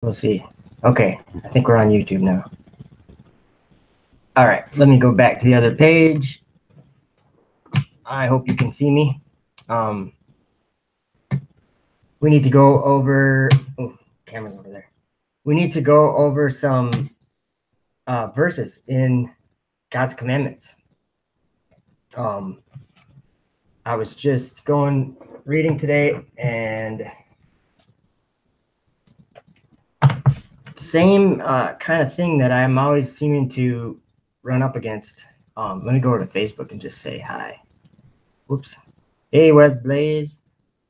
We'll see. Okay, I think we're on YouTube now. All right, let me go back to the other page. I hope you can see me. We need to go over, oh, camera's over there. We need to go over some verses in God's commandments. I was just reading today, and same kind of thing that I'm always seeming to run up against. Let me go over to Facebook and just say hi. Whoops. Hey, Wes Blaze.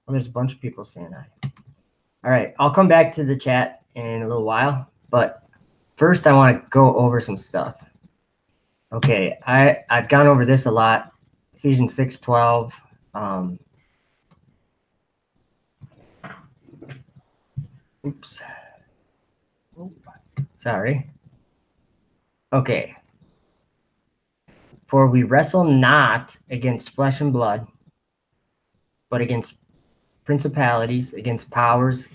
Well, there's a bunch of people saying hi. All right, I'll come back to the chat in a little while, but first I want to go over some stuff. Okay, I've gone over this a lot. Ephesians 6:12. Oops. Sorry. Okay. For we wrestle not against flesh and blood, but against principalities, against powers,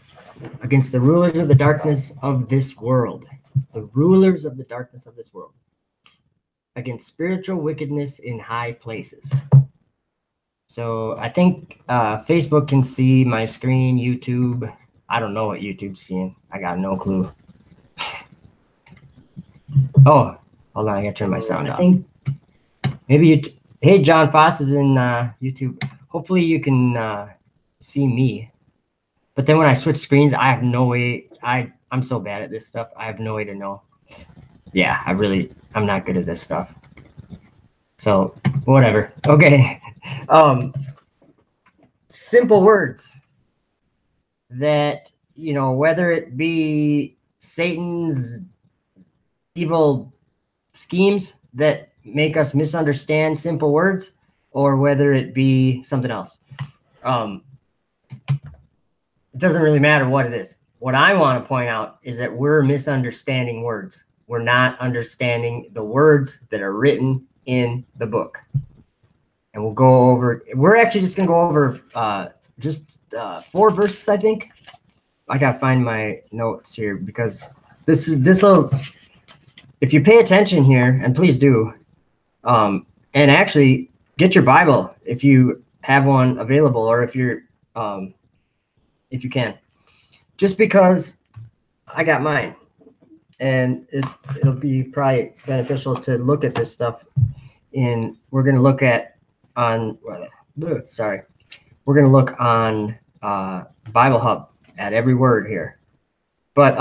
against the rulers of the darkness of this world. The rulers of the darkness of this world. Against spiritual wickedness in high places. So I think Facebook can see my screen, YouTube. I don't know what YouTube's seeing. I got no clue. Oh, hold on, I gotta turn my sound off. Maybe you, hey, John Foss is in YouTube. Hopefully you can see me. But then when I switch screens, I have no way. I'm so bad at this stuff. I have no way to know. Yeah, I'm not good at this stuff. So whatever. Okay. Simple words that, whether it be Satan's evil schemes that make us misunderstand simple words, or whether it be something else. It doesn't really matter what it is. What I want to point out is that we're misunderstanding words. We're not understanding the words that are written in the book. And we're actually just going to go over just 4 verses, I think. I got to find my notes here, because this'll, if you pay attention here, and please do, and actually get your Bible if you have one available, or if you can, just because I got mine, and it'll be probably beneficial to look at this stuff. We're going to look on Bible Hub at every word here. But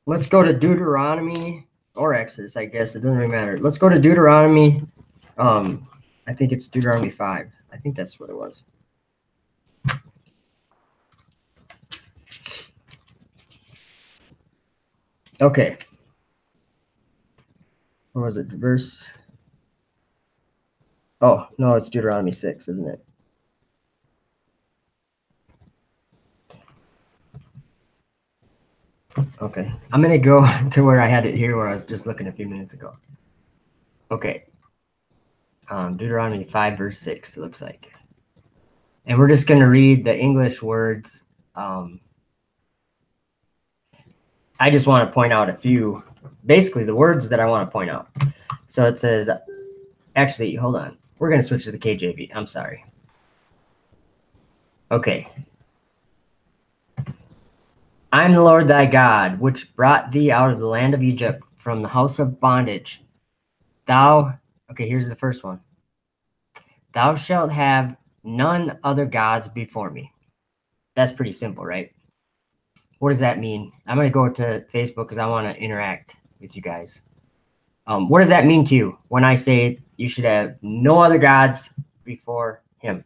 let's go to Deuteronomy or Exodus, I guess. It doesn't really matter. Let's go to Deuteronomy. I think it's Deuteronomy 5. I think that's what it was. Okay. What was it? Verse. Oh, no, it's Deuteronomy 6, isn't it? Okay. I'm going to go to where I had it here, where I was just looking a few minutes ago. Okay. Deuteronomy 5, verse 6, it looks like. And we're just going to read the English words. I just want to point out a few, basically the words that I want to point out. So it says, actually, hold on. We're going to switch to the KJV. I'm sorry. Okay. I am the Lord thy God, which brought thee out of the land of Egypt from the house of bondage. Okay, here's the first one. Thou shalt have none other gods before me. That's pretty simple, right? What does that mean? I'm going to go to Facebook because I want to interact with you guys. What does that mean to you when I say you should have no other gods before him?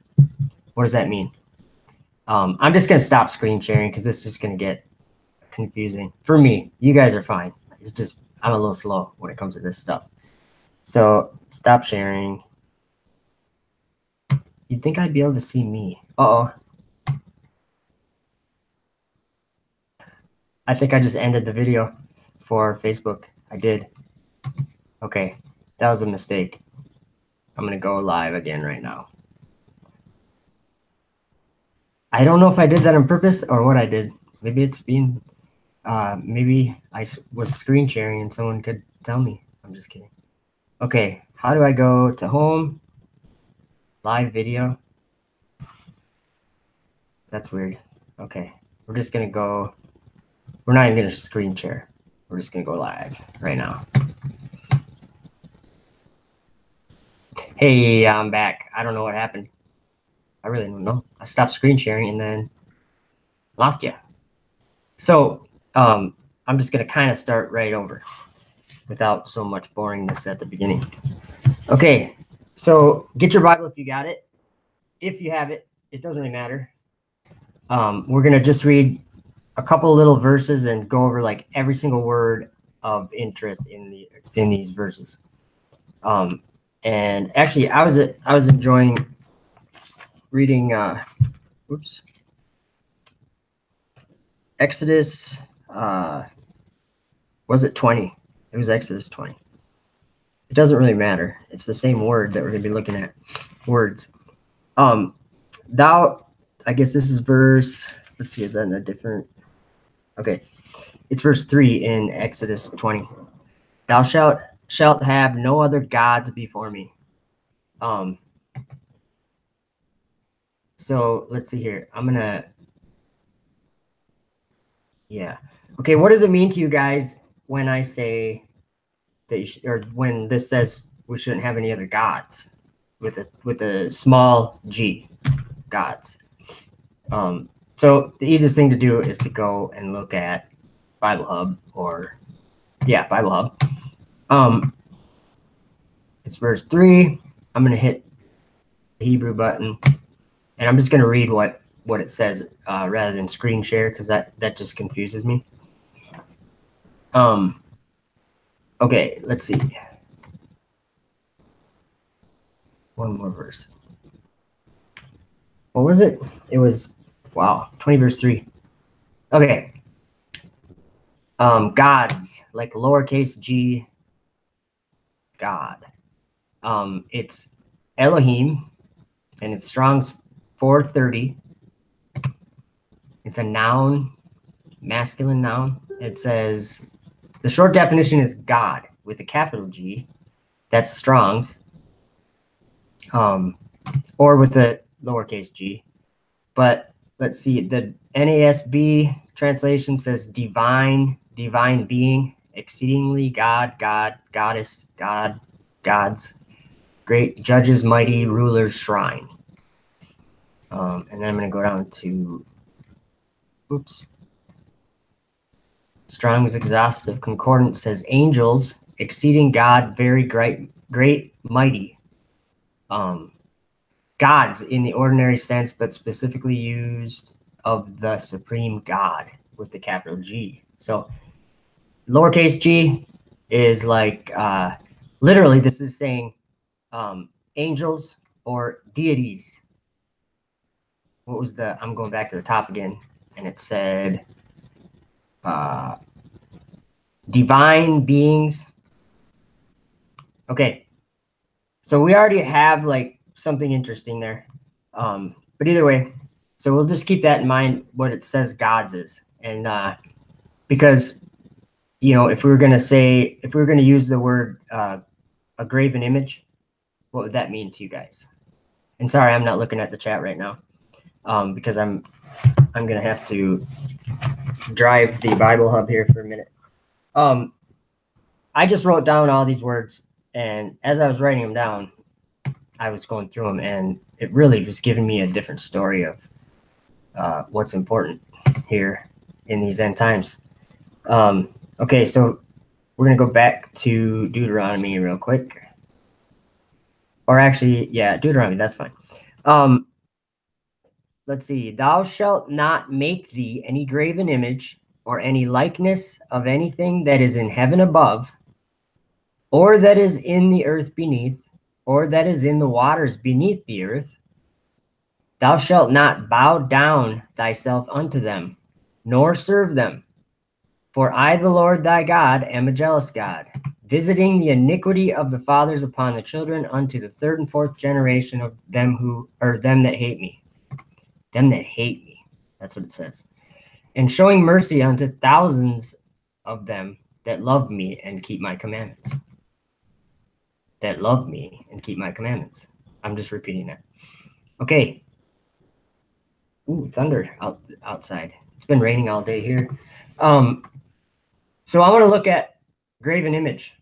What does that mean? I'm just going to stop screen sharing because this is just going to get confusing. For me, you guys are fine. It's just, I'm a little slow when it comes to this stuff. So stop sharing. You'd think I'd be able to see me. Uh-oh. I think I just ended the video for Facebook. I did. Okay, that was a mistake. I'm going to go live again right now. I don't know if I did that on purpose or what I did. Maybe it's being... Maybe was screen sharing and someone could tell me. I'm just kidding. Okay, how do I go to home? Live video? That's weird. Okay, we're just gonna go. We're not even gonna screen share. We're just gonna go live right now. Hey, I'm back. I don't know what happened. I really don't know. I stopped screen sharing and then lost you. So I'm just gonna kind of start right over without so much boringness at the beginning. Okay, so get your Bible if you got it. If you have it, it doesn't really matter. We're gonna just read a couple of little verses and go over like every single word of interest in these verses. And actually, I was enjoying reading. Exodus. Was it 20? It was Exodus 20. It doesn't really matter. It's the same word that we're gonna be looking at. Words. Thou. I guess this is verse. Let's see. Is that in a different? Okay, it's verse 3 in Exodus 20. Thou shalt have no other gods before me. So let's see here. Yeah. Okay, what does it mean to you guys when I say that or when this says we shouldn't have any other gods with a small g, gods? So the easiest thing to do is to go and look at Bible Hub Bible Hub. It's verse 3. I'm going to hit the Hebrew button and I'm just going to read what it says rather than screen share because that just confuses me. Okay, let's see. One more verse. What was it? It was 20 verse 3. Okay. Gods, like lowercase g, God. It's Elohim, and it's Strong's 430. It's a noun, masculine noun. It says the short definition is God with a capital G. That's Strong's. Or with a lowercase g. But let's see, the NASB translation says divine being, exceedingly God, goddess, God, gods, great judges, mighty rulers, shrine. And then I'm going to go down to, Strong's exhaustive concordance says angels, exceeding God, very great, mighty. Gods in the ordinary sense, but specifically used of the supreme God with the capital G. So lowercase g is like, literally this is saying angels or deities. What was I'm going back to the top again, and it said divine beings. Okay, so we already have like something interesting there. But either way, so we'll just keep that in mind, what it says gods is. And because, if we were going to use the word a graven image, what would that mean to you guys? And sorry, I'm not looking at the chat right now because I'm going to have to drive the Bible Hub here for a minute. I just wrote down all these words, and as I was writing them down, I was going through them, and it really was giving me a different story of what's important here in these end times. Okay, so we're going to go back to Deuteronomy real quick. Or actually, yeah, Deuteronomy, that's fine. Let's see. Thou shalt not make thee any graven image or any likeness of anything that is in heaven above, or that is in the earth beneath, or that is in the waters beneath the earth. Thou shalt not bow down thyself unto them, nor serve them. For I, the Lord thy God, am a jealous God, visiting the iniquity of the fathers upon the children unto the third and fourth generation of them that hate me. Them that hate me. That's what it says. and showing mercy unto thousands of them that love me and keep my commandments. That love me and keep my commandments. I'm just repeating that. Okay. Ooh, thunder outside. It's been raining all day here. So I want to look at graven image.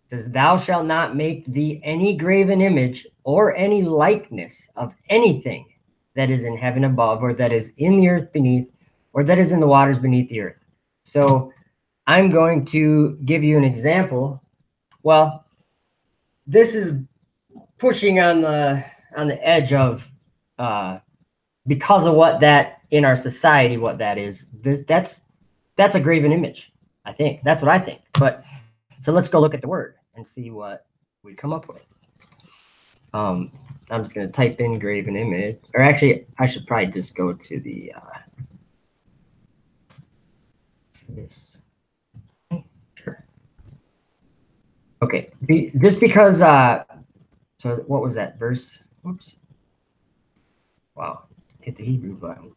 It says, thou shalt not make thee any graven image or any likeness of anything that is in heaven above, or that is in the earth beneath, or that is in the waters beneath the earth. So I'm going to give you an example. Well, this is pushing on the edge of because of what that in our society, what that is. That's a graven image. I think that's what I think. But so let's go look at the word and see what we come up with. I'm just going to type in graven image, or actually, I should probably just go to the this. Sure. Okay, just because. So what was that verse? Whoops. Wow, hit the Hebrew button.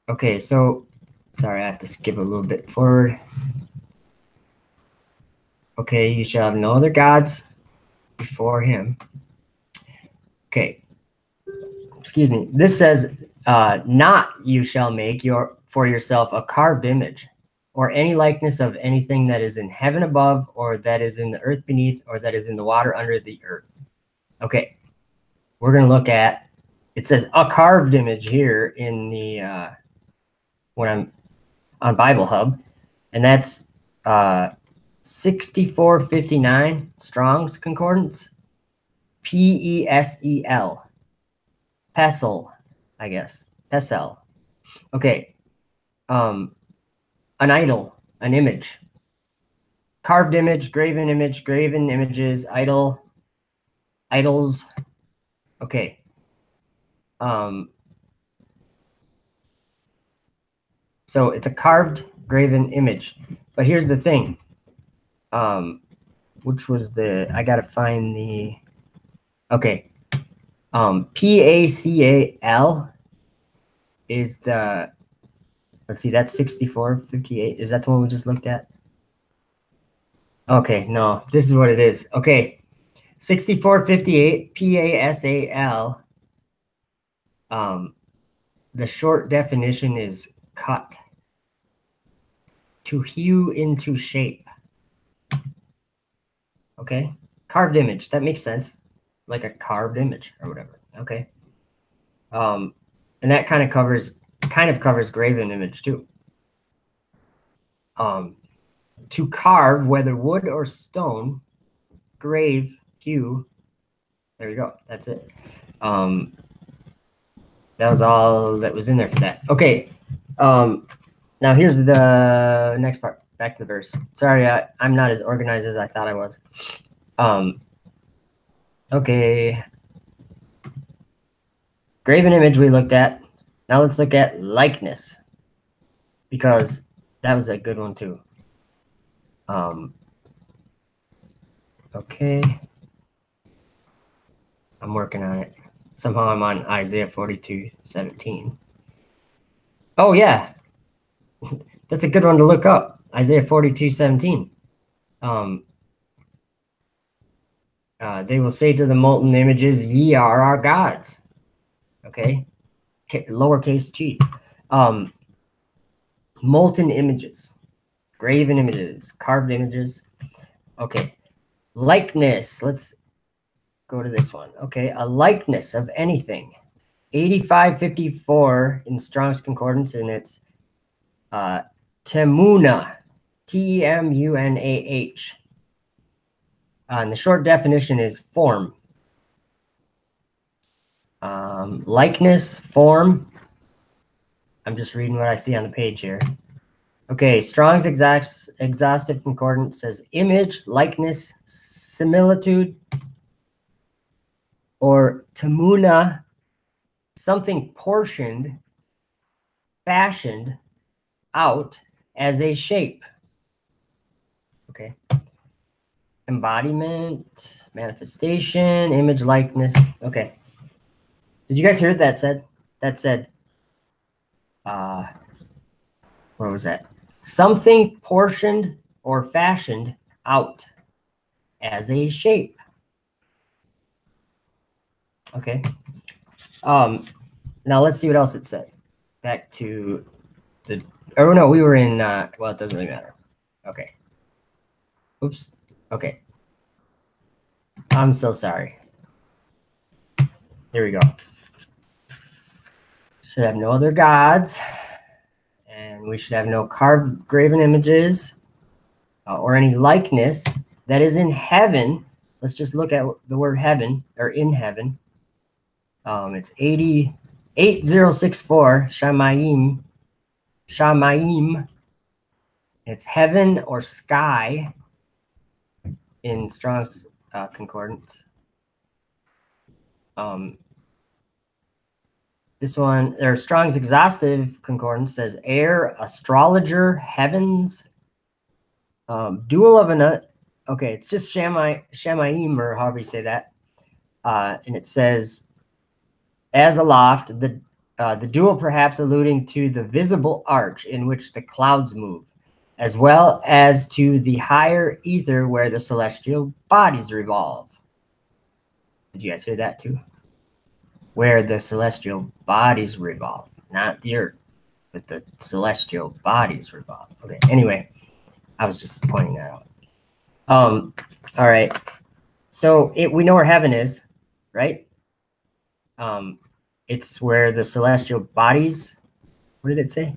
Okay, so sorry, I have to skip a little bit forward. Okay, you shall have no other gods before him. Okay, excuse me. This says, not you shall make for yourself a carved image, or any likeness of anything that is in heaven above, or that is in the earth beneath, or that is in the water under the earth. Okay, we're going to look at, it says a carved image here in the, when I'm on Bible Hub, and that's 6459 Strong's Concordance, P-E-S-E-L, pestle, I guess, pestle. Okay, an idol, an image, carved image, graven images, idol, idols. Okay. So it's a carved, graven image. But here's the thing. Which was I got to find the, okay. P-A-C-A-L is the, let's see, that's 6458. Is that the one we just looked at? Okay, no, this is what it is. Okay, 6458, P-A-S-A-L. The short definition is cut. To hew into shape. Okay, carved image. That makes sense. Like a carved image or whatever. Okay. And that kind of covers graven image too. To carve, whether wood or stone, grave, hew. There you go. That's it. That was all that was in there for that. Okay. Now here's the next part. Back to the verse. Sorry, I'm not as organized as I thought I was. Okay. Graven image we looked at. Now let's look at likeness, because that was a good one too. Okay. I'm working on it. Somehow I'm on Isaiah 42:17. Oh yeah. That's a good one to look up. Isaiah 42:17. They will say to the molten images, ye are our gods. Okay. Lowercase g. Molten images, graven images, carved images. Okay. Likeness. Let's go to this one. Okay. A likeness of anything. 8554 in Strong's Concordance, and it's Temunah, T-E-M-U-N-A-H. And the short definition is form. Likeness, form. I'm just reading what I see on the page here. Okay, Strong's Exhaustive Concordance says image, likeness, similitude, or Temunah, something portioned, fashioned out as a shape. Okay. Embodiment, manifestation, image, likeness. Okay. Did you guys hear what that said? That said Where was that? Something portioned or fashioned out as a shape. Okay. Now let's see what else it said. Back to the, oh no, we were in, well, it doesn't really matter. Okay. Oops. Okay. I'm so sorry. Here we go. Should have no other gods. And we should have no carved graven images or any likeness that is in heaven. Let's just look at the word heaven, or in heaven. It's 8064 Shamayim. Shamayim. It's heaven or sky in Strong's concordance. This one, or Strong's exhaustive concordance says air, astrologer, heavens, dual of an, okay, it's just Shamayim, or however you say that. And it says, as aloft, the dual perhaps alluding to the visible arch in which the clouds move, as well as to the higher ether where the celestial bodies revolve. Did you guys hear that too? Where the celestial bodies revolve, not the earth, but the celestial bodies revolve. Okay, anyway, I was just pointing that out. All right. So we know where heaven is, right? It's where the celestial bodies, what did it say?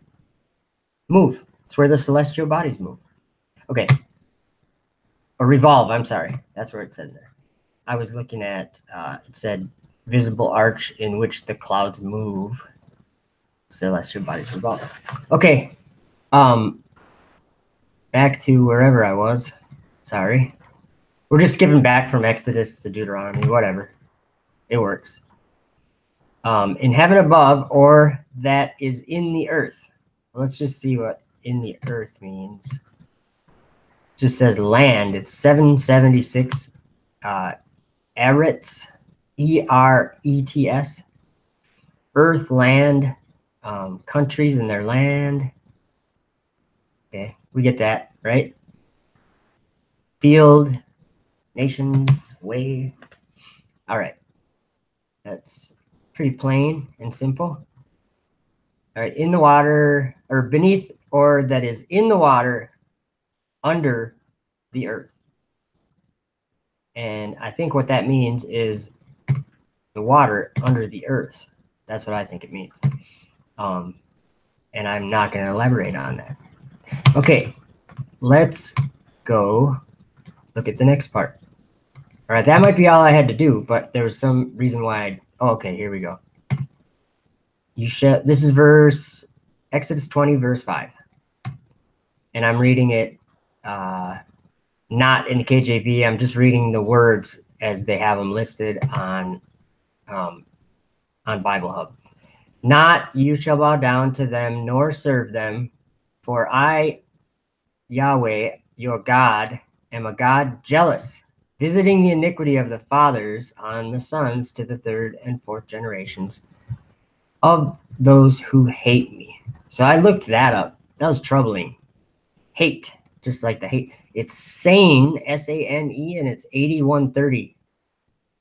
Move. It's where the celestial bodies move. Okay. Or revolve, I'm sorry. That's where it said there. I was looking at, it said visible arch in which the clouds move, celestial bodies revolve. Okay. Back to wherever I was. Sorry. We're just skipping back from Exodus to Deuteronomy, whatever. It works. In heaven above, or that is in the earth. Let's just see what in the earth means. It just says land. It's 776 Eretz, E-R-E-T-S. Earth, land, countries and their land. Okay, we get that, right? Field, nations, way. All right. That's pretty plain and simple. All right, in the water, or beneath, or that is in the water, under the earth. And I think what that means is the water under the earth. That's what I think it means. And I'm not going to elaborate on that. Okay, let's go look at the next part. All right, that might be all I had to do, but there was some reason why okay, here we go. This is Exodus 20, verse 5. And I'm reading it not in the KJV. I'm just reading the words as they have them listed on Bible Hub. Not you shall bow down to them, nor serve them, for I, Yahweh, your God, am a God jealous, visiting the iniquity of the fathers on the sons to the third and fourth generations of those who hate me. So I looked that up. That was troubling. Hate, just like the hate. It's sane, S-A-N-E, and it's 8130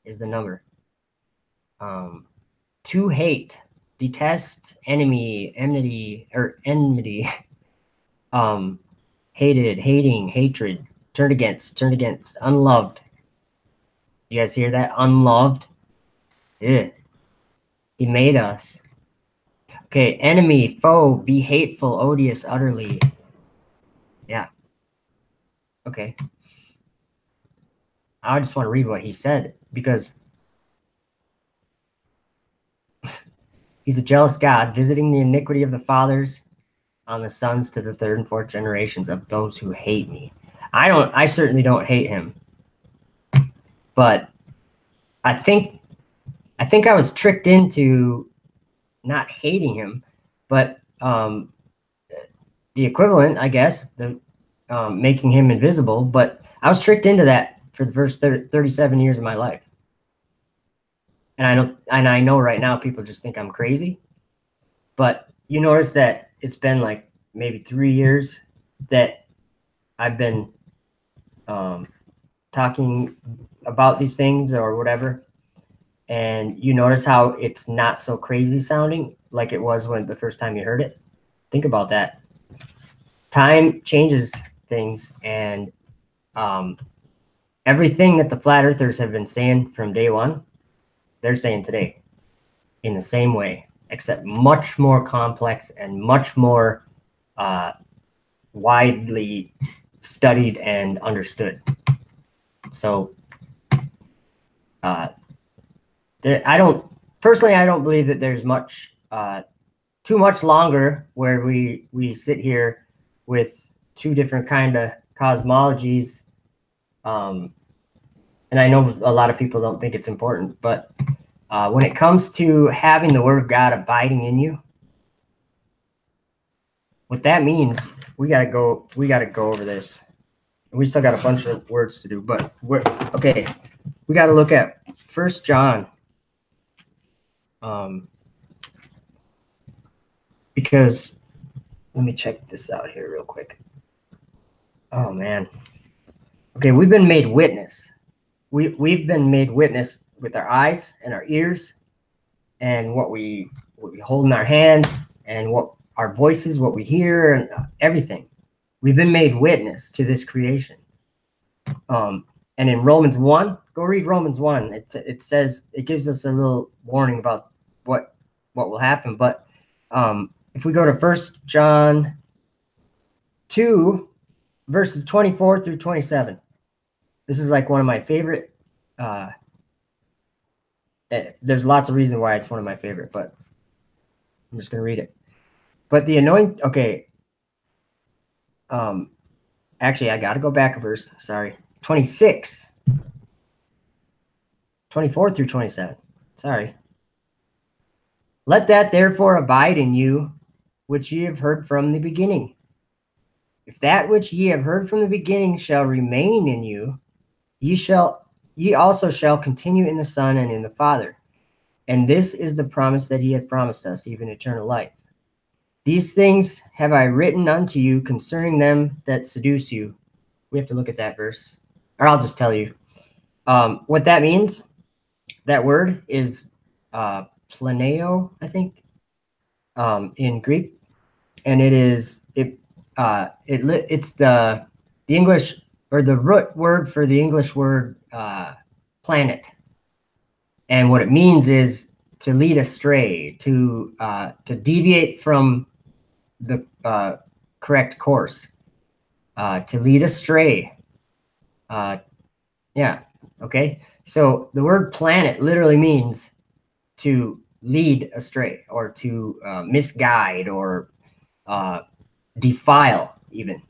is the number. To hate, detest, enemy, enmity, or enmity. Hated, hating, hatred, turned against, unloved. You guys hear that? Unloved. Ugh. He made us. Okay, enemy, foe, be hateful, odious, utterly. Yeah. Okay. I just want to read what he said, because he's a jealous God, visiting the iniquity of the fathers on the sons to the third and fourth generations of those who hate me. I certainly don't hate him. But I think I was tricked into not hating him, but the equivalent, I guess, the making him invisible. But I was tricked into that for the first 37 years of my life. And I know right now people just think I'm crazy. But you notice that it's been like maybe 3 years that I've been talking about these things or whatever, and you notice how it's not so crazy sounding like it was when the first time you heard it. Think about that. Time changes things, and everything that the flat earthers have been saying from day one, they're saying today in the same way, except much more complex and much more widely studied and understood. So I don't believe that there's much too much longer where we sit here with two different kind of cosmologies. And I know a lot of people don't think it's important, but when it comes to having the Word of God abiding in you, what that means, we gotta go over this. We still got a bunch of words to do, but okay. We got to look at 1 John, because let me check this out here real quick. Oh man. Okay, we've been made witness. We've been made witness with our eyes and our ears, and what we hold in our hand, and what our voices, what we hear, and everything. We've been made witness to this creation. And in Romans 1, go read Romans 1. It says, it gives us a little warning about what will happen. But if we go to 1 John 2, verses 24 through 27, this is like one of my favorite. There's lots of reasons why it's one of my favorite, but I'm just going to read it. But the anointing, okay. Actually, I got to go back a verse. Sorry. 26. 24 through 27. Sorry. Let that therefore abide in you, which ye have heard from the beginning. If that which ye have heard from the beginning shall remain in you, ye also shall continue in the Son and in the Father. And this is the promise that he hath promised us, even eternal life. These things have I written unto you concerning them that seduce you. We have to look at that verse, or I'll just tell you. What that means, that word is planeo, I think, in Greek, and it's the English, or the root word for the English word planet, and what it means is to lead astray, to deviate from the correct course, to lead astray. Yeah. Okay. So the word planet literally means to lead astray, or to misguide, or defile even.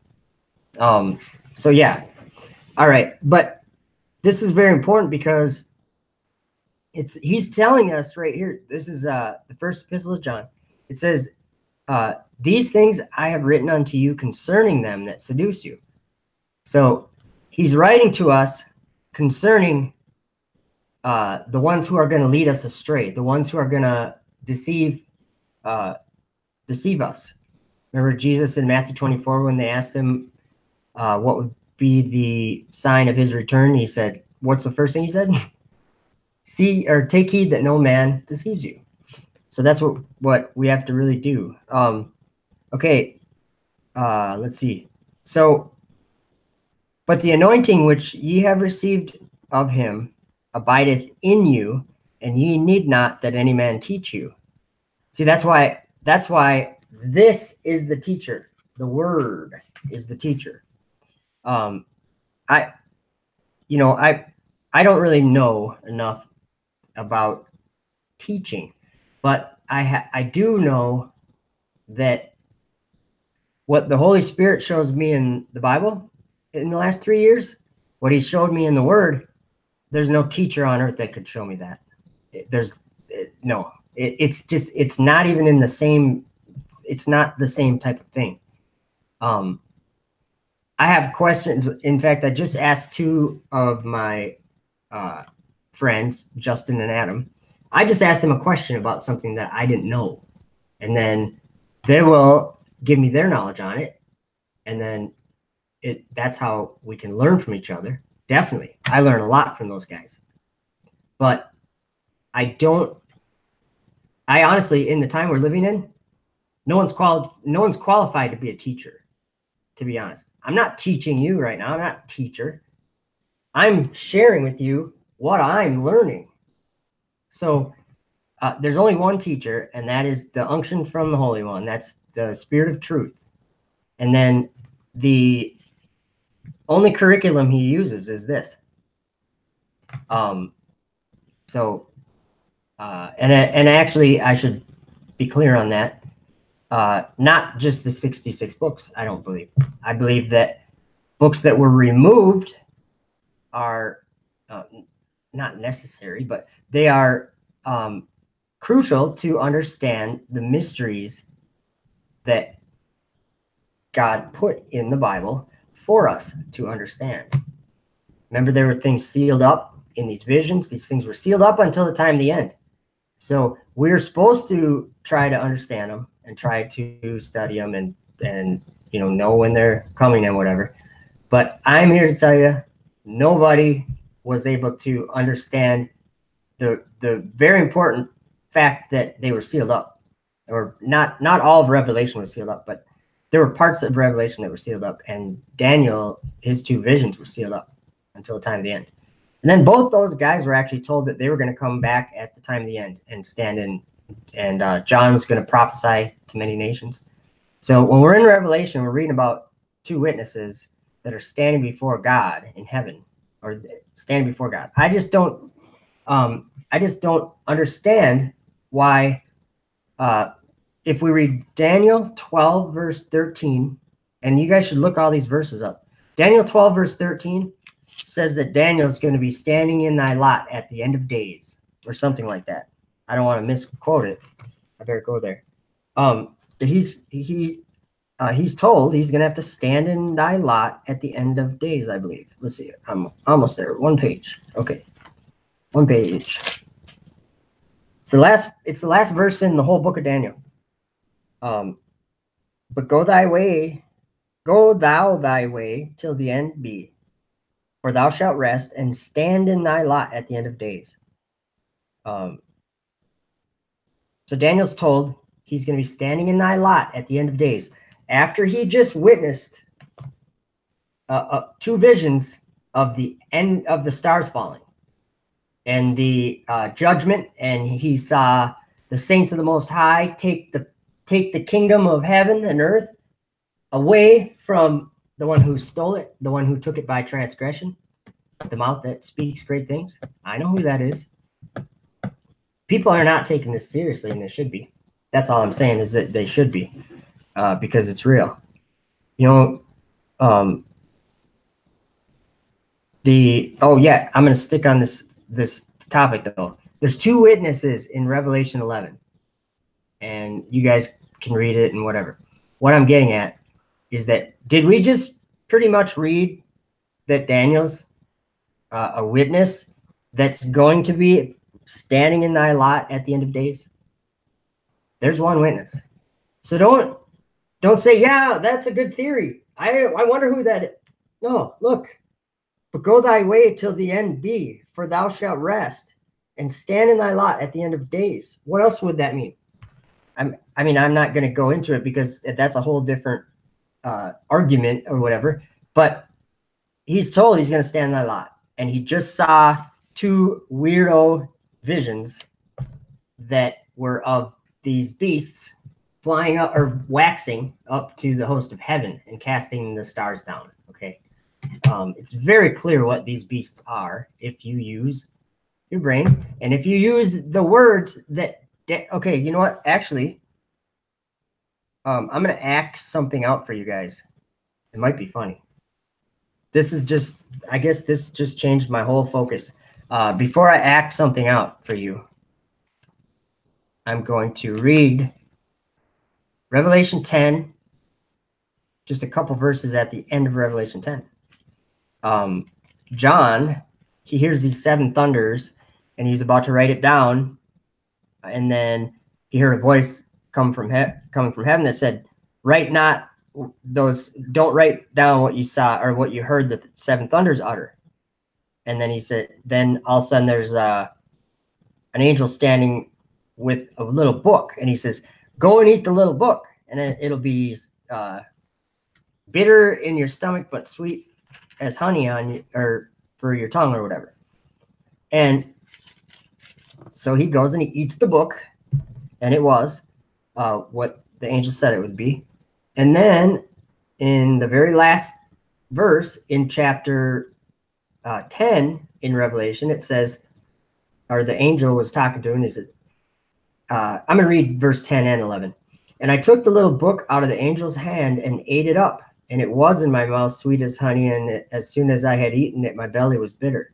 So yeah. All right. But this is very important because he's telling us right here. This is the first epistle of John. It says, these things I have written unto you concerning them that seduce you. So he's writing to us concerning the ones who are going to lead us astray, the ones who are going to deceive us. Remember Jesus in Matthew 24, when they asked him what would be the sign of his return? He said, what's the first thing he said? See, or take heed that no man deceives you. So that's what we have to really do. Okay, let's see. So, but the anointing which ye have received of him abideth in you, and ye need not that any man teach you. See, that's why this is the teacher. The word is the teacher. I don't really know enough about teaching, but I do know that what the Holy Spirit shows me in the Bible in the last 3 years, what he showed me in the Word, there's no teacher on earth that could show me that. It's not even in the same. It's not the same type of thing. I have questions. In fact, I just asked two of my friends, Justin and Adam. I just asked them a question about something that I didn't know, and then they will give me their knowledge on it, and then that's how we can learn from each other. Definitely, I learn a lot from those guys, but I honestly, in the time we're living in, no one's qualified to be a teacher, to be honest. I'm not teaching you right now. I'm not a teacher. I'm sharing with you what I'm learning. So there's only one teacher, and that is the unction from the Holy One. That's the Spirit of Truth. And then the only curriculum he uses is this. And actually, I should be clear on that. Not just the 66 books, I don't believe. I believe that books that were removed are not necessary, but they are crucial to understand the mysteries that God put in the Bible for us to understand. Remember, there were things sealed up in these visions. These things were sealed up until the time of the end. So we're supposed to try to understand them and try to study them and know when they're coming and whatever. But I'm here to tell you, nobody was able to understand the very important fact that they were sealed up. Or not all of Revelation was sealed up, but there were parts of Revelation that were sealed up, and Daniel, his 2 visions were sealed up until the time of the end. And then both those guys were actually told that they were going to come back at the time of the end and stand in, and John was going to prophesy to many nations. So when we're in Revelation, we're reading about 2 witnesses that are standing before God in heaven, or standing before God. I just don't understand why, if we read Daniel 12, verse 13, and you guys should look all these verses up. Daniel 12, verse 13 says that Daniel is going to be standing in thy lot at the end of days, or something like that. I don't want to misquote it. I better go there. He's told he's going to have to stand in thy lot at the end of days, I believe. Let's see. I'm almost there. 1 page. Okay. 1 page. It's the last verse in the whole book of Daniel. But go thou thy way till the end be, for thou shalt rest and stand in thy lot at the end of days. So Daniel's told he's going to be standing in thy lot at the end of days, after he just witnessed 2 visions of the end of the stars falling and the judgment, and he saw the saints of the Most High take the kingdom of heaven and earth away from the one who stole it, the one who took it by transgression, the mouth that speaks great things. I know who that is. People are not taking this seriously, and they should be. That's all I'm saying, is that they should be, because it's real. I'm going to stick on this topic, though. There's 2 witnesses in Revelation 11, and you guys can read it and whatever. What I'm getting at is that, did we just pretty much read that Daniel's a witness that's going to be standing in thy lot at the end of days? There's 1 witness. So don't say, yeah, that's a good theory. I wonder who that is. No, look. But go thy way till the end be, for thou shalt rest and stand in thy lot at the end of days. What else would that mean? I'm not going to go into it, because that's a whole different argument or whatever. But he's told he's going to stand in thy lot, and he just saw 2 weirdo visions that were of these beasts flying up or waxing up to the host of heaven and casting the stars down. Okay. It's very clear what these beasts are if you use your brain, and if you use the words that, okay, you know what? Actually, I'm going to act something out for you guys. It might be funny. I guess this just changed my whole focus. Before I act something out for you, I'm going to read Revelation 10, just a couple verses at the end of Revelation 10. John, he hears these 7 thunders, and he's about to write it down, and then he heard a voice coming from heaven that said, don't write down what you saw or what you heard that the seven thunders utter. And then he said, then all of a sudden there's an angel standing with a little book, and he says, go and eat the little book, and it'll be bitter in your stomach but sweet as honey on you, or for your tongue or whatever. And so he goes and he eats the book, and it was what the angel said it would be. And then in the very last verse in chapter 10 in Revelation, it says, or the angel was talking to him, and he says, I'm going to read verse 10 and 11. And I took the little book out of the angel's hand and ate it up, and it was in my mouth sweet as honey, and as soon as I had eaten it, my belly was bitter.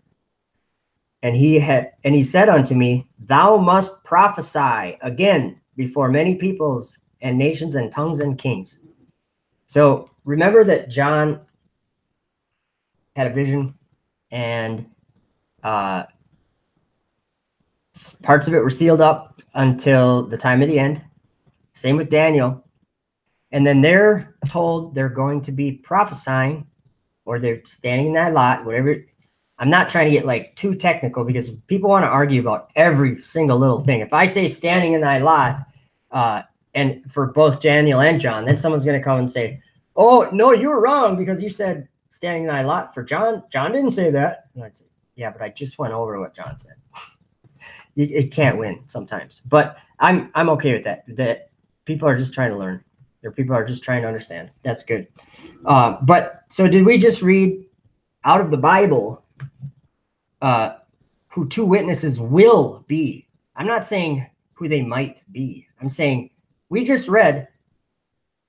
And he said unto me, thou must prophesy again before many peoples and nations and tongues and kings. So remember that John had a vision, and parts of it were sealed up until the time of the end. Same with Daniel. And then they're told they're going to be prophesying, or they're standing in that lot, whatever. I'm not trying to get like too technical, because people want to argue about every single little thing. If I say standing in thy lot, and for both Daniel and John, then someone's going to come and say, oh, no, you were wrong because you said standing in thy lot for John. John didn't say that. And I'd say, yeah, but I just went over what John said. It can't win sometimes, but I'm okay with that. That people are just trying to learn. Or people are just trying to understand. That's good. But so did we just read out of the Bible who two witnesses will be? I'm not saying who they might be. I'm saying we just read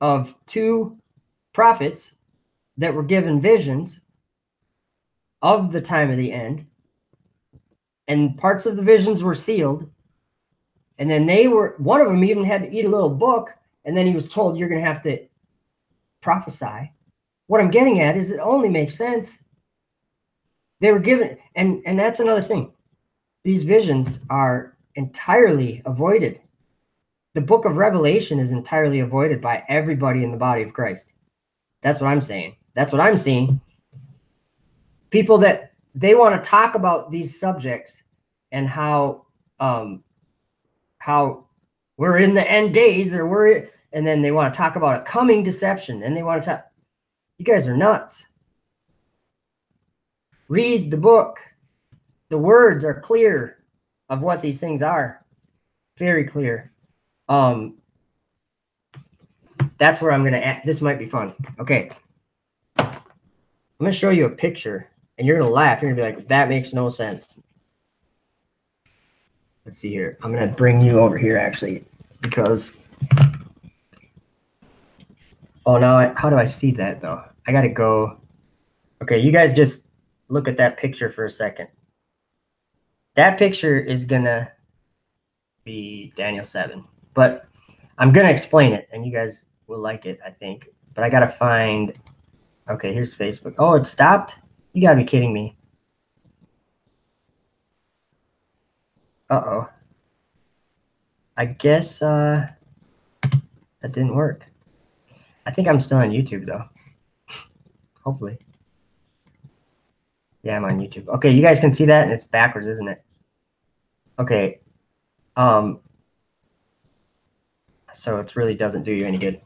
of two prophets that were given visions of the time of the end, and parts of the visions were sealed. And then one of them even had to eat a little book, and then he was told, you're going to have to prophesy. What I'm getting at is it only makes sense. They were given, and that's another thing. These visions are entirely avoided. The book of Revelation is entirely avoided by everybody in the body of Christ. That's what I'm saying. That's what I'm seeing. People that they want to talk about these subjects and how we're in the end days, and then they want to talk about a coming deception, and they want to talk. You guys are nuts. Read the book. The words are clear of what these things are. Very clear. That's where I'm going to add. This might be fun. Okay. I'm going to show you a picture, and you're going to laugh. You're going to be like, that makes no sense. Let's see here. I'm going to bring you over here, actually, because... Oh, now how do I see that, though? I got to go. Okay, you guys just look at that picture for a second. That picture is going to be Daniel 7. But I'm going to explain it, and you guys will like it, I think. But I got to find... Okay, here's Facebook. Oh, it stopped? You got to be kidding me. Uh-oh. I guess that didn't work. I think I'm still on YouTube, though. Hopefully. Yeah, I'm on YouTube. Okay, you guys can see that, and it's backwards, isn't it? Okay. So it really doesn't do you any good.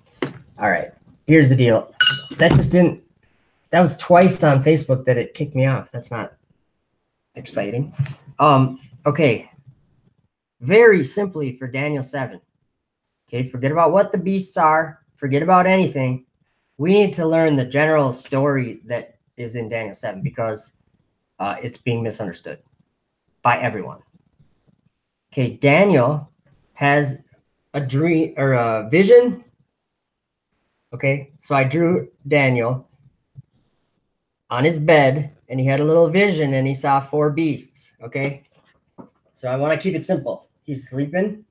All right. Here's the deal. That was twice on Facebook that it kicked me off. That's not exciting. Okay. Very simply for Daniel 7. Okay, forget about what the beasts are. Forget about anything. We need to learn the general story that is in Daniel 7, because it's being misunderstood by everyone. Okay, Daniel has a dream or a vision. Okay, so I drew Daniel on his bed, and he had a little vision, and he saw 4 beasts. Okay, so I want to keep it simple. He's sleeping,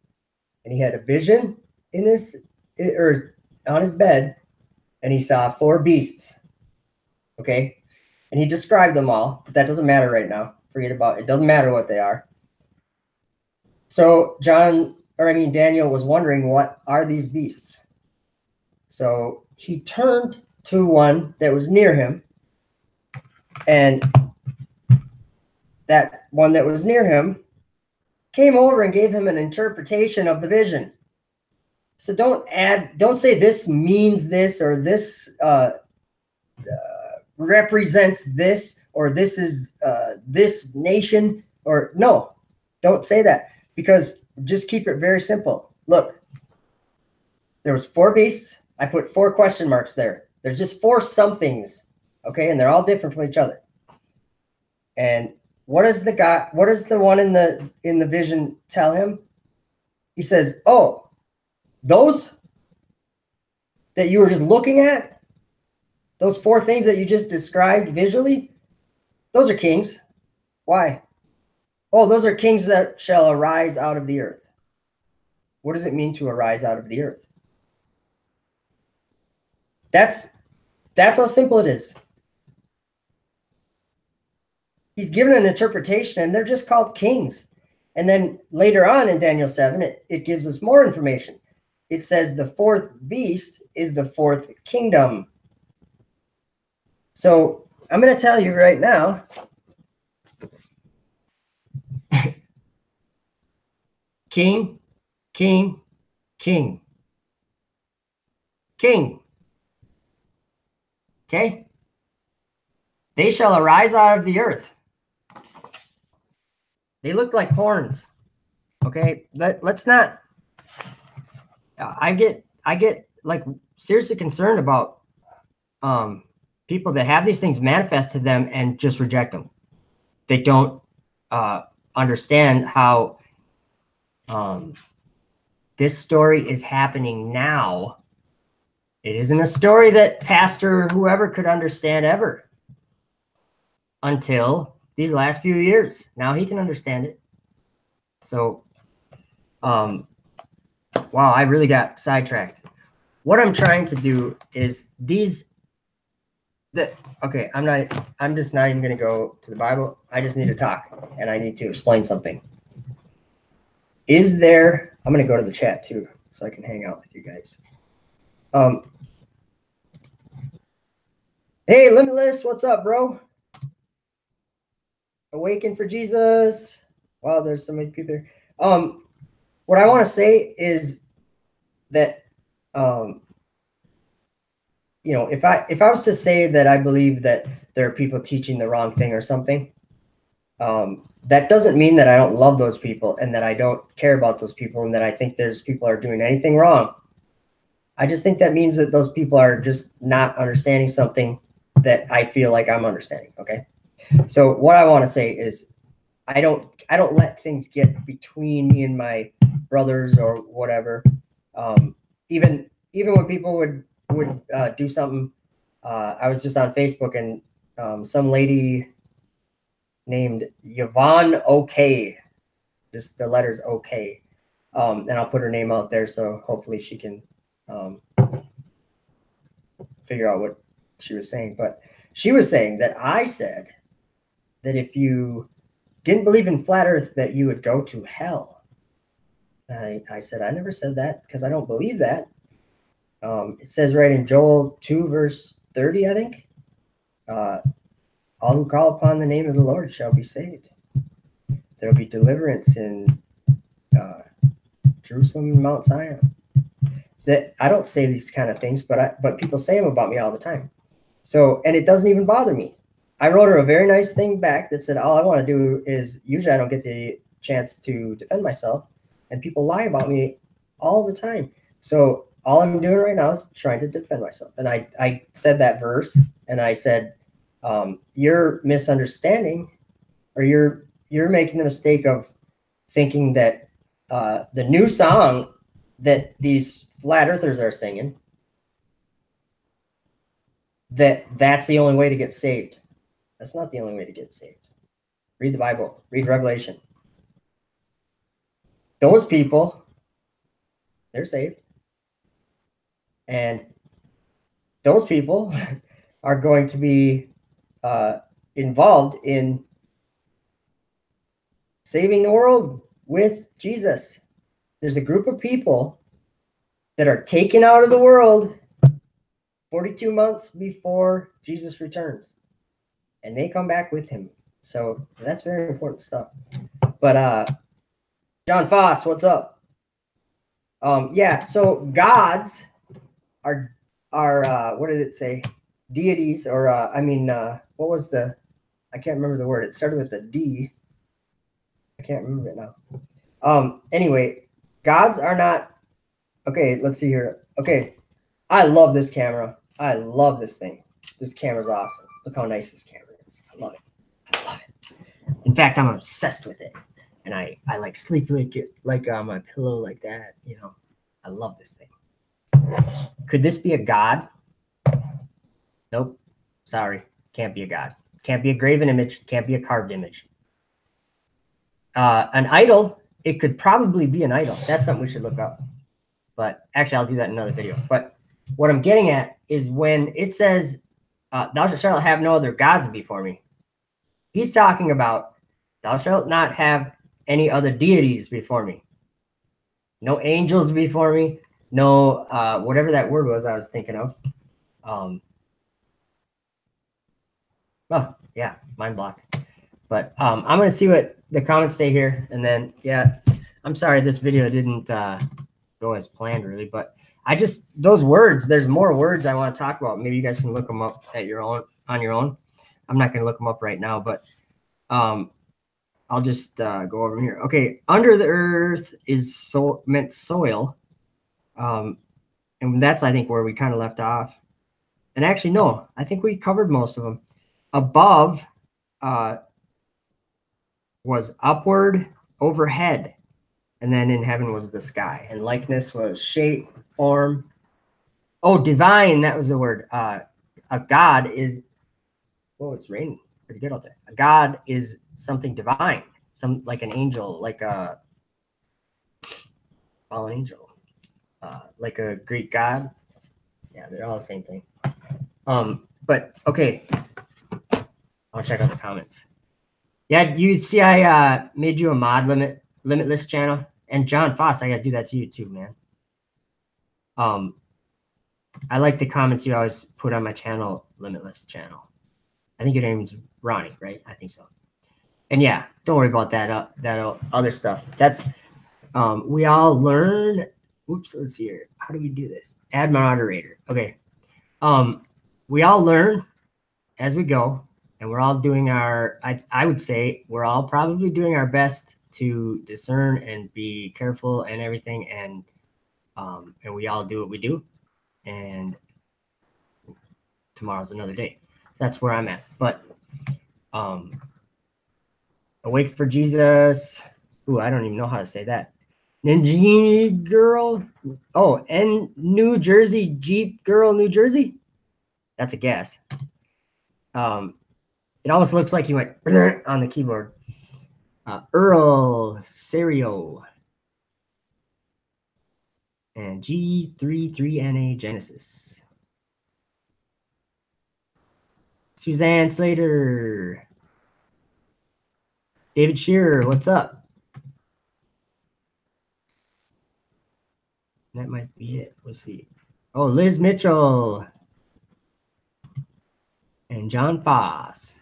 and he had a vision on his bed, and he saw 4 beasts. Okay, and he described them all, but that doesn't matter right now. Forget about it. It doesn't matter what they are. So John Daniel was wondering, what are these beasts? So he turned to one that was near him, and that one that was near him came over and gave him an interpretation of the vision. So don't say this means this, or this represents this, or this is this nation, or no, don't say that, because just keep it very simple. Look, there was 4 beasts. I put 4 question marks there. There's just 4 somethings, okay, and they're all different from each other. And what does the one in the vision tell him? He says, "Oh, those that you were just looking at, those 4 things that you just described visually, those are kings." Why? "Oh, those are kings that shall arise out of the earth." What does it mean to arise out of the earth? That's how simple it is. He's given an interpretation, and they're just called kings. And then later on in Daniel 7, it gives us more information. It says the 4th beast is the 4th kingdom. So I'm going to tell you right now, king, king, king, king. Okay? They shall arise out of the earth. They look like horns. Okay? Let's not. I get like seriously concerned about people that have these things manifest to them and just reject them. They don't understand how this story is happening now. It isn't a story that Pastor whoever could understand ever until these last few years. Now he can understand it. So, wow, I really got sidetracked. What I'm trying to do is okay, I'm just not even going to go to the Bible. I just need to talk, and I need to explain something. I'm going to go to the chat too, so I can hang out with you guys. Hey, Limitless, what's up, bro? Awaken for Jesus. Wow, there's so many people here. What I want to say is that, if I was to say that I believe that there are people teaching the wrong thing or something, that doesn't mean that I don't love those people and that I don't care about those people and that I think there's people are doing anything wrong. I just think that means that those people are just not understanding something that I feel like I'm understanding. Okay. So what I want to say is I don't let things get between me and my brothers or whatever. Even when people would do something, I was just on Facebook and some lady named Yvonne OK, just the letters OK, and I'll put her name out there so hopefully she can figure out what she was saying. But she was saying that I said that if you didn't believe in flat earth that you would go to hell. I said I never said that because I don't believe that. It says right in Joel 2 verse 30, I think, all who call upon the name of the Lord shall be saved. There will be deliverance in Jerusalem and Mount Zion. That I don't say these kind of things, but people say them about me all the time. So, and it doesn't even bother me. I wrote her a very nice thing back that said, all I want to do is, usually I don't get the chance to defend myself, and people lie about me all the time. So all I'm doing right now is trying to defend myself. And I said that verse, and I said, you're misunderstanding, or you're making the mistake of thinking that the new song that these flat earthers are singing, that's the only way to get saved. That's not the only way to get saved. Read the Bible. Read Revelation. Those people, they're saved. And those people are going to be involved in saving the world with Jesus. there's a group of people that are taken out of the world 42 months before Jesus returns, and they come back with him. So that's very important stuff. But John Foss, what's up? Yeah, so gods are what did it say? Deities, or what was the? I can't remember the word. It started with a D. I can't remember it now. Anyway, gods are not. Okay, let's see here. Okay, I love this camera. I love this thing. This camera's awesome. Look how nice this camera is. I love it. I love it. In fact, I'm obsessed with it. And I like sleep like on my pillow like that. You know, I love this thing. Could this be a god? Nope. Sorry. Can't be a god. Can't be a graven image. Can't be a carved image. An idol, it could probably be an idol. That's something we should look up. But actually, I'll do that in another video. But what I'm getting at is when it says, thou shalt have no other gods before me. He's talking about, thou shalt not have any other deities before me. No angels before me. No, whatever that word was I was thinking of. Oh, yeah, mind block. But I'm going to see what the comments say here. And then, yeah, I'm sorry this video didn't go as planned, really. But those words, there's more words I want to talk about. Maybe you guys can look them up on your own. I'm not going to look them up right now, but I'll just go over here. Okay, under the earth is meant soil. And that's, I think, where we kind of left off. And actually, no, I think we covered most of them. Above was upward, overhead. And then in heaven was the sky. And likeness was shape, form. Oh, divine, that was the word. A god is, oh, it's raining pretty good out there. A god is something divine, like an angel, like a fallen angel, like a Greek god. Yeah, they're all the same thing. But okay, I'll check out the comments. Yeah, you see, I made you a mod limitless channel, and John Foss, I gotta do that to you too, man. I like the comments you always put on my channel, limitless channel. I think your name's Ronnie, right? I think so. And yeah, don't worry about that other stuff. That's we all learn. Oops, let's see here. How do we do this? Add moderator. Okay. We all learn as we go, and we're all doing our, I would say we're all probably doing our best to discern and be careful and everything, and we all do what we do, and tomorrow's another day. That's where I'm at. But awake for Jesus. Ooh, I don't even know how to say that. Ninja girl. Oh, and New Jersey Jeep girl, New Jersey. That's a guess. It almost looks like you went on the keyboard. Earl Serio and G33NA Genesis. Suzanne Slater. David Shearer, what's up? That might be it. Let's see. Oh, Liz Mitchell. And John Foss.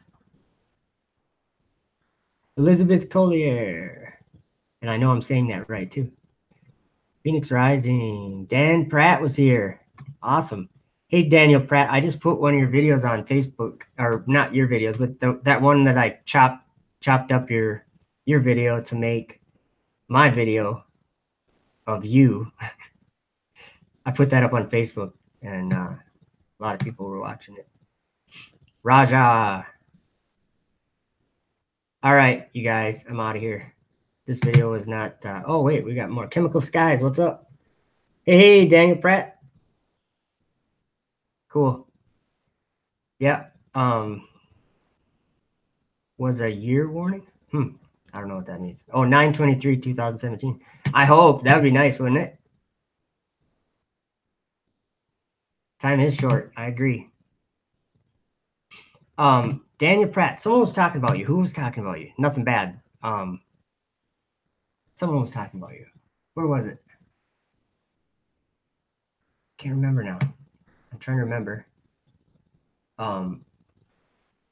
Elizabeth Collier. And I know I'm saying that right, too. Phoenix Rising. Dan Pratt was here. Awesome. Hey, Daniel Pratt, I just put one of your videos on Facebook. Or not your videos, but that one that I chopped up your video to make my video of you. I put that up on Facebook, and a lot of people were watching it. Raja. All right, you guys, I'm out of here. This video was not, oh, wait, we got more. Chemical Skies, what's up? Hey, Daniel Pratt. Cool. Yeah. Was a year warning? I don't know what that means. Oh, 9/23/2017. I hope. That would be nice, wouldn't it? Time is short. I agree. Daniel Pratt. Someone was talking about you. Who was talking about you? Nothing bad. Someone was talking about you. Where was it? Can't remember now. I'm trying to remember.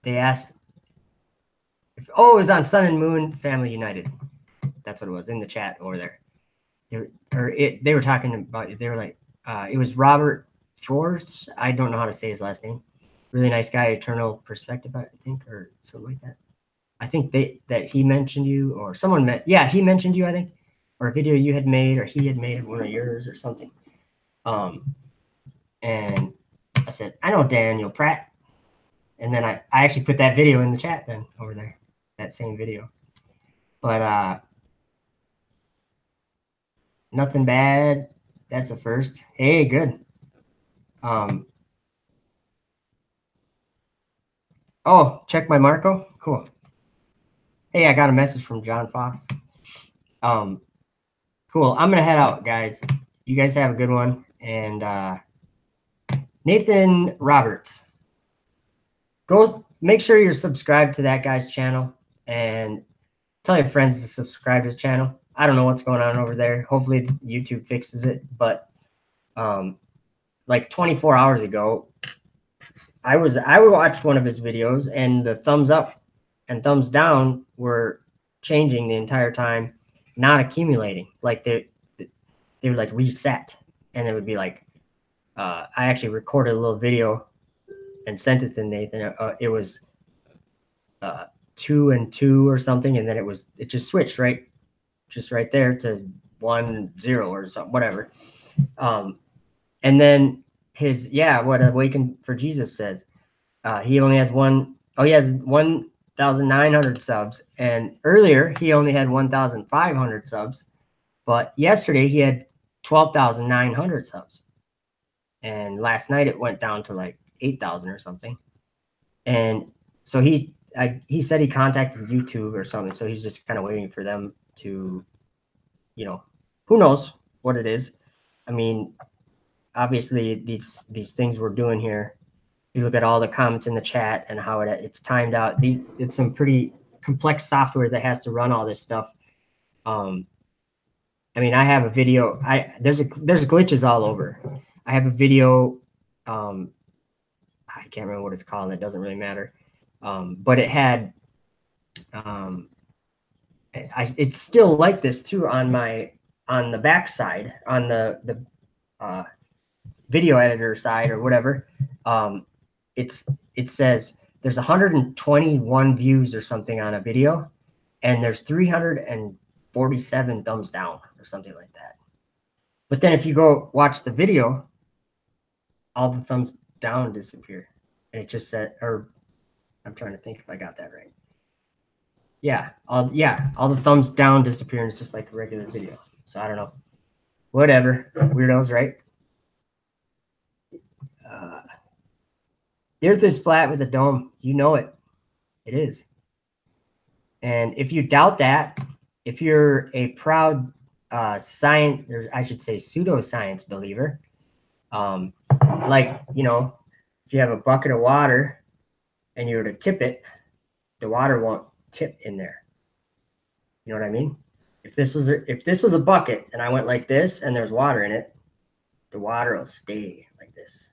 They asked if, oh, it was on Sun and Moon Family United. That's what it was in the chat over there. They were talking about it. They were like, it was Robert Force. I don't know how to say his last name. Really nice guy, Eternal Perspective, I think, or something like that. I think that he mentioned you, or someone met. Yeah, he mentioned you, I think, or a video you had made, or he had made one of yours, or something. And I said, I know Daniel Pratt, and then I actually put that video in the chat then over there, that same video. But nothing bad. That's a first. Hey, good. Oh, check my Marco. Cool. Hey, I got a message from John Foss. Cool. I'm gonna head out, guys. You guys have a good one. And Nathan Roberts, go make sure you're subscribed to that guy's channel and tell your friends to subscribe to his channel. I don't know what's going on over there. Hopefully YouTube fixes it. But like 24 hours ago, I watched one of his videos, and the thumbs up and thumbs down were changing the entire time, not accumulating. Like they would like reset, and it would be like, I actually recorded a little video and sent it to Nathan. It was 2 and 2 or something, and then it just switched right there to 1-0 or something, whatever. And then what Awaken for Jesus says, he only has he has 1,900 subs, and earlier he only had 1,500 subs, but yesterday he had 12,900 subs, and last night it went down to like 8,000 or something. And so he said he contacted YouTube or something, so he's just kind of waiting for them to, who knows what it is. I mean, obviously these things we're doing here, you look at all the comments in the chat and how it's timed out. It's some pretty complex software that has to run all this stuff. I mean, I have a video. There's glitches all over. I have a video. I can't remember what it's called. It doesn't really matter. But it had. It's still like this too on the back side, on the video editor side or whatever. It says there's 121 views or something on a video, and there's 347 thumbs down or something like that. But then if you go watch the video, all the thumbs down disappear, and it just said, or I'm trying to think if I got that right. Yeah, all the thumbs down disappear, and it's just like a regular video. So I don't know. Whatever. Weirdos, right? The earth is flat with a dome. You know it. It is. And if you doubt that, if you're a proud science, or I should say pseudoscience believer, like, if you have a bucket of water and you were to tip it, the water won't tip in there. You know what I mean? If this was a bucket and I went like this and there's water in it, the water will stay like this.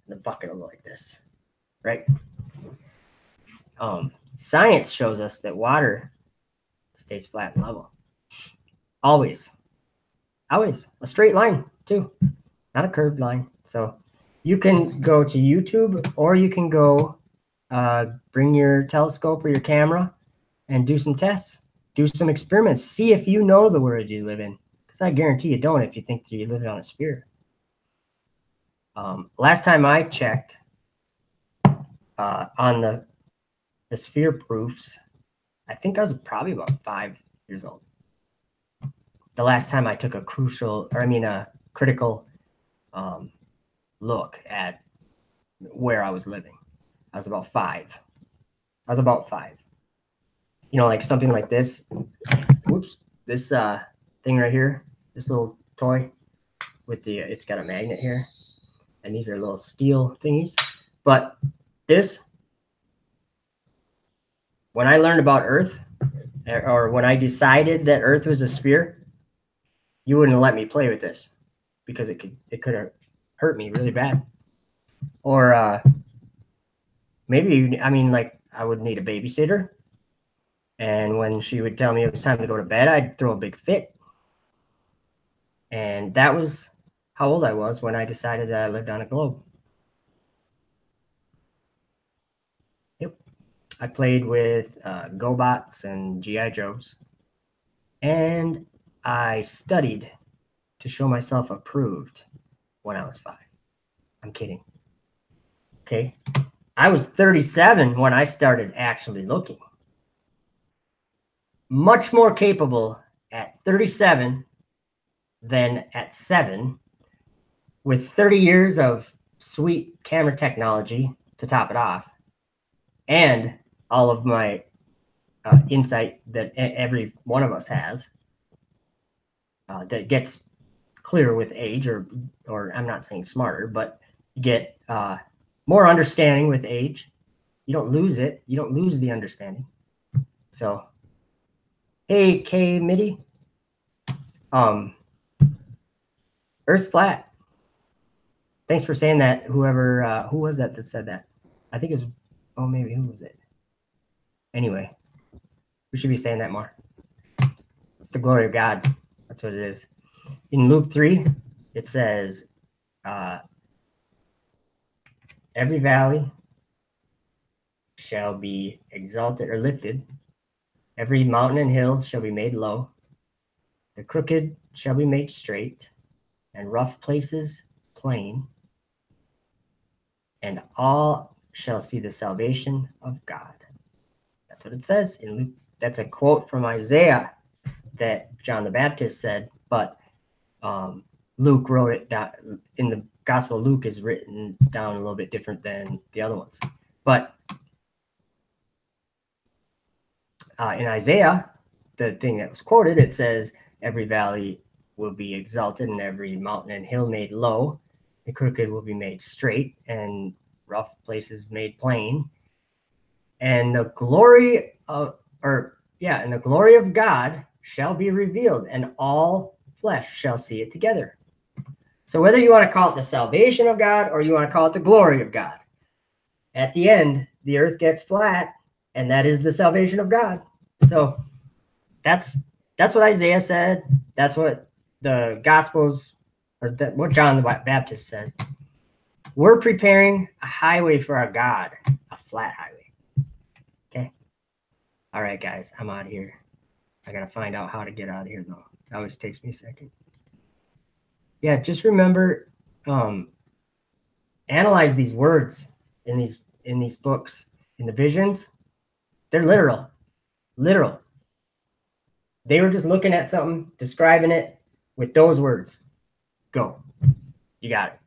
The bucket will go like this, right? Science shows us that water stays flat and level. Always. Always. A straight line, too. Not a curved line. So you can go to YouTube, or you can go bring your telescope or your camera and do some tests. Do some experiments. See if you know the world you live in. Because I guarantee you don't if you think that you live on a sphere. Last time I checked on the sphere proofs, I think I was probably about 5 years old. The last time I took a critical look at where I was living. I was about 5. Like something like this. Whoops. This thing right here, this little toy with it's got a magnet here. And these are little steel thingies. But this, when I learned about Earth, or when I decided that Earth was a sphere, you wouldn't let me play with this because it could have hurt me really bad. Or maybe, I mean, like I would need a babysitter. And when she would tell me it was time to go to bed, I'd throw a big fit. And that was how old I was when I decided that I lived on a globe. Yep. I played with GoBots and GI Joes. And I studied to show myself approved when I was 5. I'm kidding. Okay. I was 37 when I started actually looking. Much more capable at 37 than at 7, with 30 years of sweet camera technology to top it off, and all of my insight that every one of us has that gets clearer with age, or I'm not saying smarter, but you get more understanding with age. You don't lose it. You don't lose the understanding. So, hey, K MIDI, Earth's flat. Thanks for saying that. Whoever, who was that said that? I think it was, oh, maybe, who was it? Anyway, we should be saying that more. It's the glory of God. That's what it is. In Luke 3, it says, every valley shall be exalted or lifted. Every mountain and hill shall be made low. The crooked shall be made straight, and rough places plain. And all shall see the salvation of God. That's what it says in Luke. That's a quote from Isaiah that John the Baptist said, but Luke wrote it down. In the Gospel of Luke is written down a little bit different than the other ones. But in Isaiah, the thing that was quoted, it says, every valley will be exalted and every mountain and hill made low. The crooked will be made straight and rough places made plain. And the glory of, and the glory of God shall be revealed, and all flesh shall see it together. So whether you want to call it the salvation of God or you want to call it the glory of God, at the end, the earth gets flat, and that is the salvation of God. So that's what Isaiah said. That's what the Gospels, or what John the Baptist said. We're preparing a highway for our God, a flat highway. Okay. All right, guys, I'm out of here. I got to find out how to get out of here, though. It always takes me a second. Yeah, just remember, analyze these words in these books, in the visions. They're literal. They were just looking at something, describing it with those words. Go. You got it.